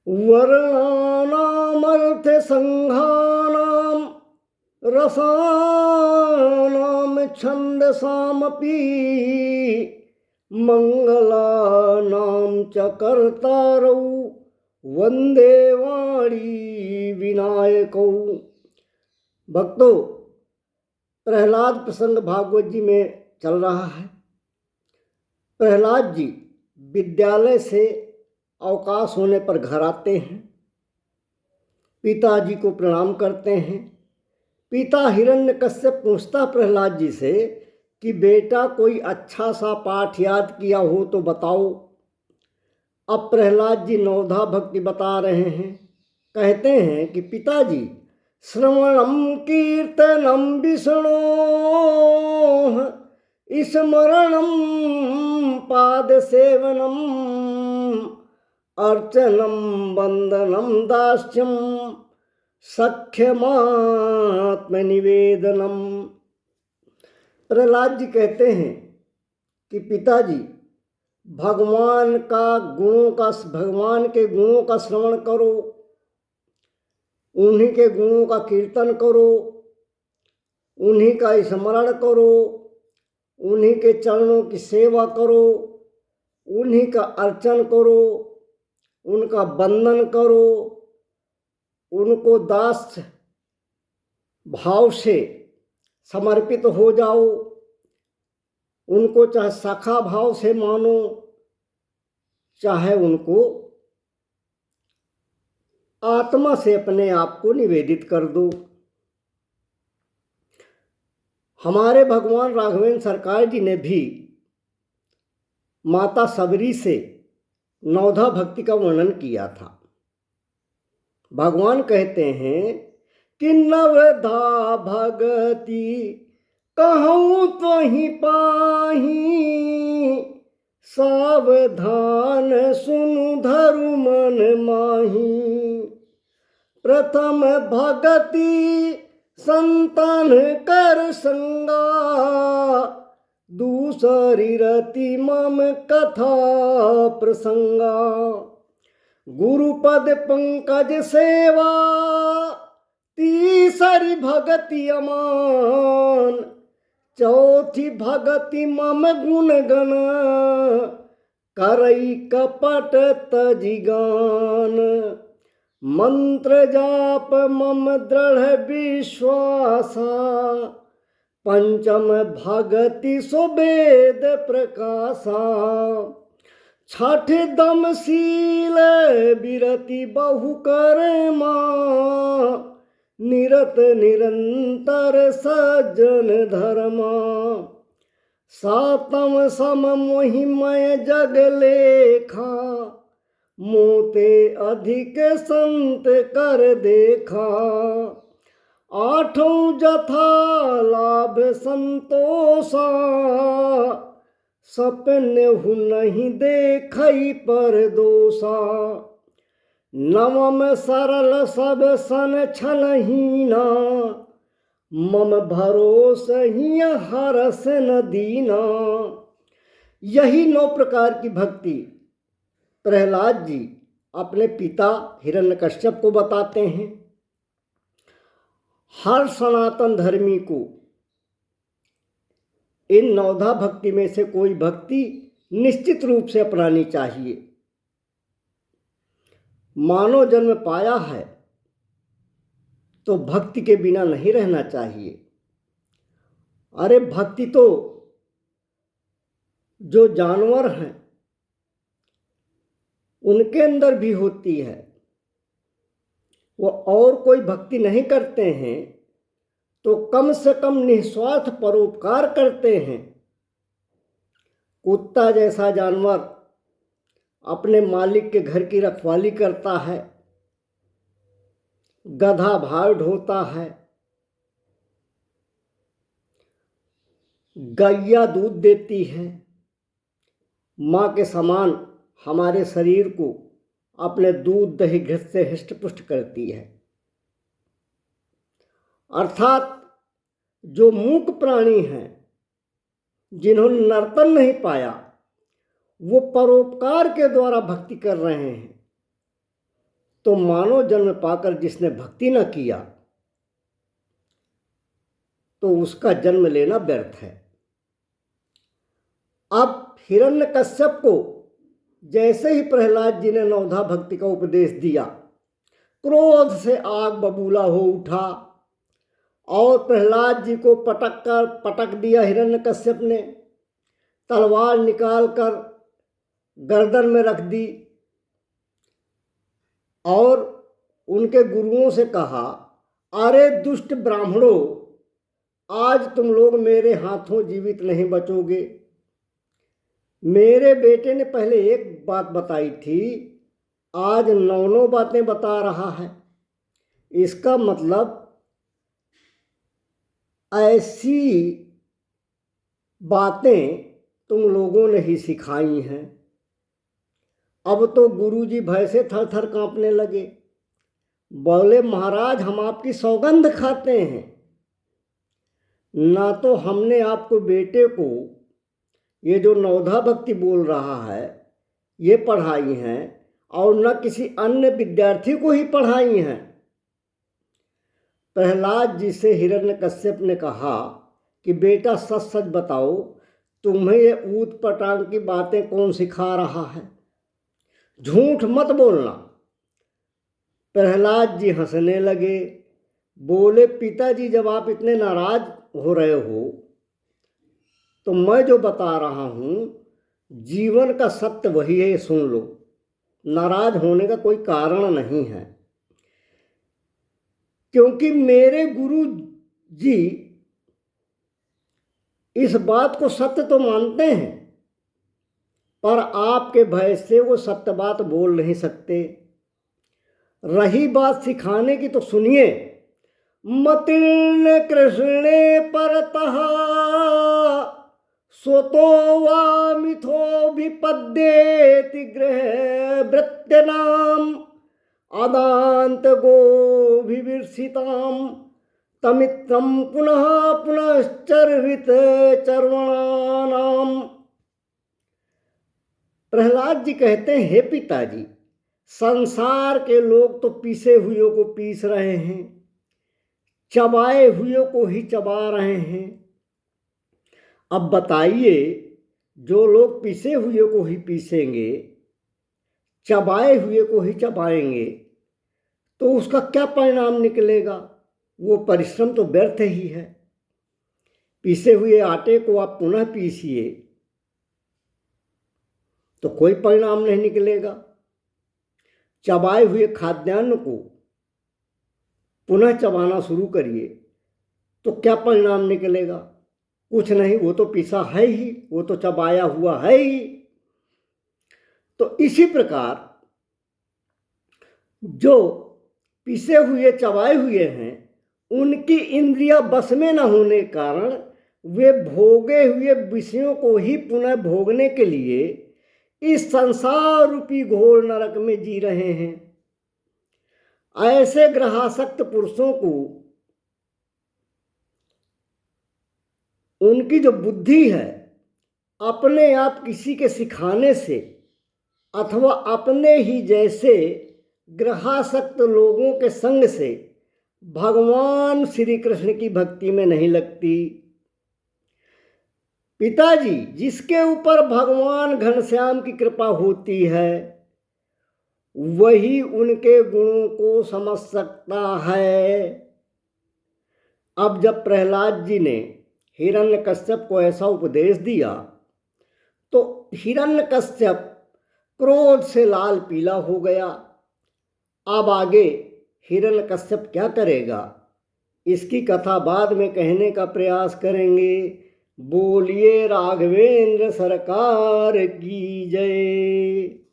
वर्णानामर्थ संघानां रसानां छन्दसामपि मंगलानां च कर्तारौ वंदे वाणी विनायकौ। भक्तों, प्रहलाद प्रसंग भागवत जी में चल रहा है। प्रहलाद जी विद्यालय से अवकाश होने पर घर आते हैं, पिताजी को प्रणाम करते हैं। पिता हिरण्यकश्यप पूछता प्रहलाद जी से कि बेटा कोई अच्छा सा पाठ याद किया हो तो बताओ। अब प्रहलाद जी नवधा भक्ति बता रहे हैं। कहते हैं कि पिताजी, श्रवणम कीर्तनम विष्णोः स्मरणम पाद सेवनम अर्चनम वंदनम दास्यम सख्यमात्मनिवेदनम। प्रहलाद जी कहते हैं कि पिताजी, भगवान के गुणों का श्रवण करो, उन्हीं के गुणों का कीर्तन करो, उन्हीं का स्मरण करो, उन्हीं के चरणों की सेवा करो, उन्हीं का अर्चन करो, उनका वंदन करो, उनको दास भाव से समर्पित हो जाओ, उनको चाहे सखा भाव से मानो, चाहे उनको आत्मा से अपने आप को निवेदित कर दो। हमारे भगवान राघवेंद्र सरकार जी ने भी माता सबरी से नवधा भक्ति का वर्णन किया था। भगवान कहते हैं कि नवधा भगति कहूँ तो ही पाही, सावधान सुनु धरु मन माही। प्रथम भगति संतन कर संगा, दूसरी रति मम कथा प्रसंगा। गुरुपद पंकज सेवा, तीसरी भगति अमान। चौथी भगति मम गुण गण, करई कपट तजिगान। मंत्र जाप मम दृढ़ विश्वासा, पंचम भगति सुवेद प्रकाशा। छठ दमशील विरति बहु कर्मा, निरत निरंतर सज्जन धर्मा। सातम सम मोहिमय जग लेखा, मोते अधिक संत कर देखा। आठों जथा लाभ संतोषा, सपने हु नहीं देखई पर दोषा। नवम सरल सब सन छलहीना, मम भरोस ही हरस न दीना। यही 9 प्रकार की भक्ति प्रहलाद जी अपने पिता हिरण्यकश्यप को बताते हैं। हर सनातन धर्मी को इन नवधा भक्ति में से कोई भक्ति निश्चित रूप से अपनानी चाहिए। मानव जन्म पाया है तो भक्ति के बिना नहीं रहना चाहिए। अरे भक्ति तो जो जानवर हैं उनके अंदर भी होती है। वो और कोई भक्ति नहीं करते हैं तो कम से कम निस्वार्थ परोपकार करते हैं। कुत्ता जैसा जानवर अपने मालिक के घर की रखवाली करता है, गधा भार ढोता है, गैया दूध देती है। माँ के समान हमारे शरीर को अपने दूध दही घृत से हृष्ट-पुष्ट करती है। अर्थात जो मूक प्राणी हैं, जिन्होंने नर्तन नहीं पाया, वो परोपकार के द्वारा भक्ति कर रहे हैं। तो मानव जन्म पाकर जिसने भक्ति न किया तो उसका जन्म लेना व्यर्थ है। अब हिरण्यकश्यप को जैसे ही प्रहलाद जी ने नवधा भक्ति का उपदेश दिया, क्रोध से आग बबूला हो उठा और प्रहलाद जी को पटक दिया। हिरण्यकश्यप ने तलवार निकालकर गर्दन में रख दी और उनके गुरुओं से कहा, अरे दुष्ट ब्राह्मणों, आज तुम लोग मेरे हाथों जीवित नहीं बचोगे। मेरे बेटे ने पहले एक बात बताई थी, आज 9 बातें बता रहा है। इसका मतलब ऐसी बातें तुम लोगों ने ही सिखाई हैं। अब तो गुरुजी भय से थर थर कांपने लगे। बोले, महाराज हम आपकी सौगंध खाते हैं, ना तो हमने आपको बेटे को ये जो नवधा भक्ति बोल रहा है ये पढ़ाई हैं और न किसी अन्य विद्यार्थी को ही पढ़ाई हैं। प्रहलाद जी से हिरण्यकश्यप ने कहा कि बेटा सच सच बताओ, तुम्हें ये ऊट पटांग की बातें कौन सिखा रहा है? झूठ मत बोलना। प्रहलाद जी हंसने लगे। बोले, पिताजी जब आप इतने नाराज हो रहे हो तो मैं जो बता रहा हूँ जीवन का सत्य वही है, सुन लो। नाराज होने का कोई कारण नहीं है, क्योंकि मेरे गुरु जी इस बात को सत्य तो मानते हैं, पर आपके भय से वो सत्य बात बोल नहीं सकते। रही बात सिखाने की तो सुनिए। मतिर्न कृष्णे परतः स्वतो वा मिथो विपद्येति गृह भृत्यनाम आदांत गोभिविर्षिताम तमित्रम पुनः पुनश्चर्वित चर्वणानाम। प्रहलाद जी कहते हैं, हे पिताजी, संसार के लोग तो पीसे हुए को पीस रहे हैं, चबाए हुए को ही चबा रहे हैं। अब बताइए, जो लोग पीसे हुए को ही पीसेंगे, चबाए हुए को ही चबाएंगे, तो उसका क्या परिणाम निकलेगा? वो परिश्रम तो व्यर्थ ही है। पीसे हुए आटे को आप पुनः पीसिए तो कोई परिणाम नहीं निकलेगा। चबाए हुए खाद्यान्न को पुनः चबाना शुरू करिए तो क्या परिणाम निकलेगा? कुछ नहीं, वो तो पिसा है ही, वो तो चबाया हुआ है ही। तो इसी प्रकार जो पिसे हुए चबाए हुए हैं उनकी इंद्रिया बस में न होने के कारण वे भोगे हुए विषयों को ही पुनः भोगने के लिए इस संसार रूपी घोर नरक में जी रहे हैं। ऐसे ग्रहासक्त पुरुषों को उनकी जो बुद्धि है अपने आप किसी के सिखाने से अथवा अपने ही जैसे ग्रहासक्त लोगों के संग से भगवान श्री कृष्ण की भक्ति में नहीं लगती। पिताजी, जिसके ऊपर भगवान घनश्याम की कृपा होती है वही उनके गुणों को समझ सकता है। अब जब प्रहलाद जी ने हिरण्यकश्यप को ऐसा उपदेश दिया तो हिरण्यकश्यप क्रोध से लाल पीला हो गया। अब आगे हिरण्यकश्यप क्या करेगा, इसकी कथा बाद में कहने का प्रयास करेंगे। बोलिए राघवेंद्र सरकार की जय।